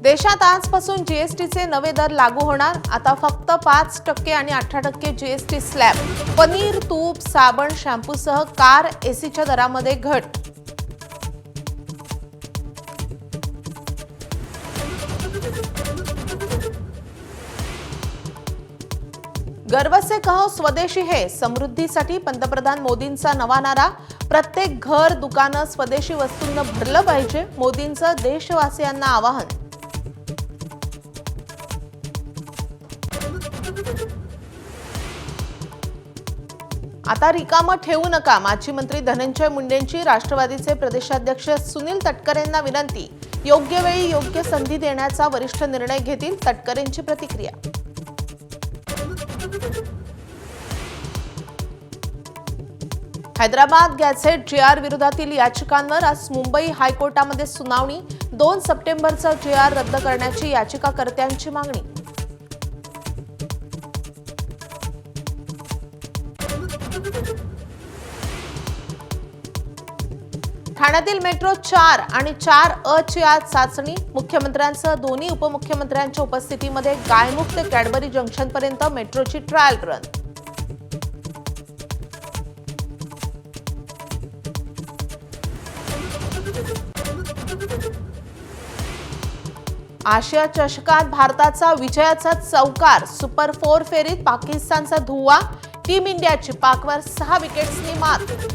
देशात आजपासून जीएसटीचे नवे दर लागू होणार। आता फक्त 5% आणि 18% जीएसटी स्लॅब। पनीर, तूप, साबण, शॅम्पूसह कार, एसीच्या दरामध्ये घट। गर्व से कहो स्वदेशी है, समृद्धीसाठी पंतप्रधान मोदींचा नवा नारा। प्रत्येक घर, दुकानं स्वदेशी वस्तूंना भरलं पाहिजे, मोदींचं देशवासियांना आवाहन। आता रिकामं ठेवू नका, माजी मंत्री धनंजय मुंडेंची राष्ट्रवादीचे प्रदेशाध्यक्ष सुनील तटकरेंना विनंती। योग्य वेळी योग्य संधी देण्याचा वरिष्ठ निर्णय घेतील, तटकरेंची प्रतिक्रिया। हैदराबाद गॅझेट जीआर विरोधातील याचिकांवर आज मुंबई हायकोर्टामध्ये सुनावणी। 2 सप्टेंबरचा जीआर रद्द करण्याची याचिकाकर्त्यांची मागणी। ठाण्यातील मेट्रो 4 आणि 4A ची आज चाचणी। मुख्यमंत्र्यांसह दोन्ही उपमुख्यमंत्र्यांच्या उपस्थितीमध्ये गायमुख ते कॅडबरी जंक्शनपर्यंत मेट्रोची ट्रायल रन। आशिया चषकात भारताचा विजयाचा चौकार। सुपर 4 फेरीत पाकिस्तानचा धुव्वा। टीम इंडियाची पाकवर 6 विकेट्सनी मात।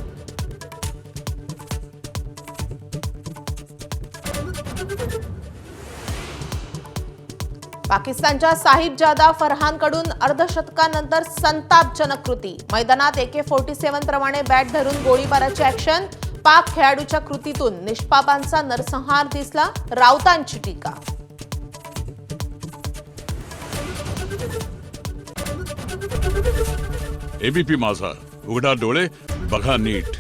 पाकिस्तानच्या साहिबजादा फरहानकडून अर्धशतकानंतर संतापजनक कृती। मैदानात AK-47 प्रमाणे बॅट धरून गोळीबाराची ॲक्शन। पाक खेळाडूच्या कृतीतून निष्पापांचा नरसंहार दिसला, राऊतांची टीका। एबीपी माझा, उघडा डोळे बघा नीट।